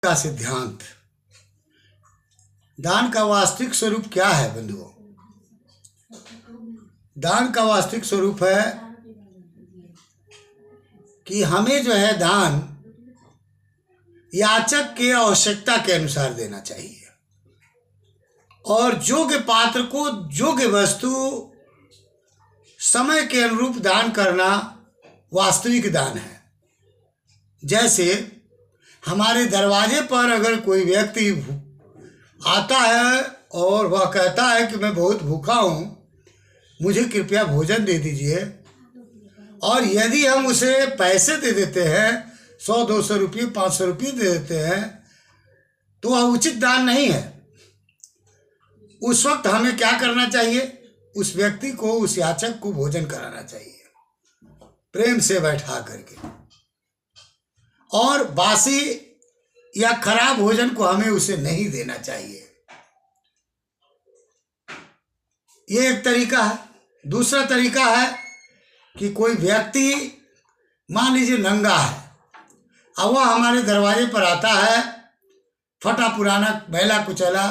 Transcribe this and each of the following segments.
का सिद्धांत। दान का वास्तविक स्वरूप क्या है बंधुओं? दान का वास्तविक स्वरूप है कि हमें जो है दान याचक के आवश्यकता के अनुसार देना चाहिए और योग्य पात्र को योग्य वस्तु समय के अनुरूप दान करना वास्तविक दान है। जैसे हमारे दरवाजे पर अगर कोई व्यक्ति आता है और वह कहता है कि मैं बहुत भूखा हूँ, मुझे कृपया भोजन दे दीजिए, और यदि हम उसे पैसे दे देते हैं 100-200 रुपये 500 रुपये दे देते हैं तो वह उचित दान नहीं है। उस वक्त हमें क्या करना चाहिए? उस व्यक्ति को, उस याचक को भोजन कराना चाहिए प्रेम से बैठा करके, और बासी या खराब भोजन को हमें उसे नहीं देना चाहिए। ये एक तरीका है। दूसरा तरीका है कि कोई व्यक्ति मान लीजिए नंगा है, अब वह हमारे दरवाजे पर आता है, फटा पुराना मैला कुचला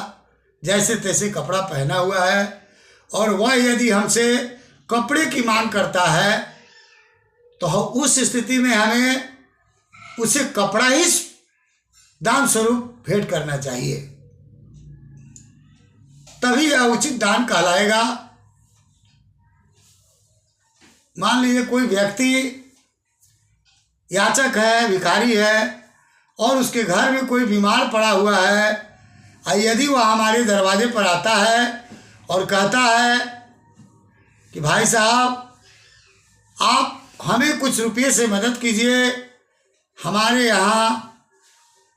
जैसे तैसे कपड़ा पहना हुआ है, और वह यदि हमसे कपड़े की मांग करता है तो उस स्थिति में हमें उसे कपड़ा ही दान स्वरूप भेंट करना चाहिए, तभी यह उचित दान कहलाएगा। मान लीजिए कोई व्यक्ति याचक है, भिखारी है, और उसके घर में कोई बीमार पड़ा हुआ है, और यदि वह हमारे दरवाजे पर आता है और कहता है कि भाई साहब आप हमें कुछ रुपये से मदद कीजिए, हमारे यहाँ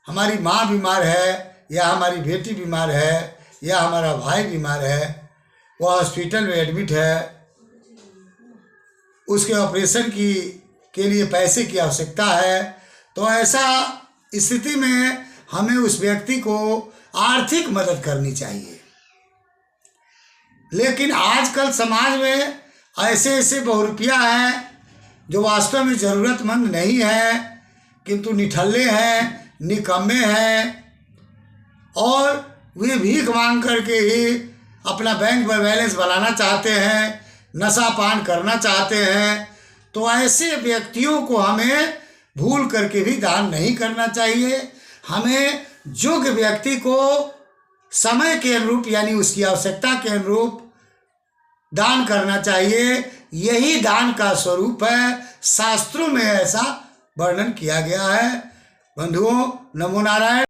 हमारी माँ बीमार है, या हमारी बेटी बीमार है, या हमारा भाई बीमार है, वह हॉस्पिटल में एडमिट है, उसके ऑपरेशन के लिए पैसे की आवश्यकता है, तो ऐसा स्थिति में हमें उस व्यक्ति को आर्थिक मदद करनी चाहिए। लेकिन आजकल समाज में ऐसे ऐसे बहुरूपिया हैं जो वास्तव में ज़रूरतमंद नहीं हैं, किंतु निठल्ले हैं, निकम्मे हैं, और वे भीख मांग करके ही अपना बैंक बैलेंस बनाना चाहते हैं, नशा पान करना चाहते हैं। तो ऐसे व्यक्तियों को हमें भूल करके भी दान नहीं करना चाहिए। हमें योग्य व्यक्ति को समय के अनुरूप, यानी उसकी आवश्यकता के अनुरूप दान करना चाहिए। यही दान का स्वरूप है। शास्त्रों में ऐसा वर्णन किया गया है। बंधुओं, नमो नारायण।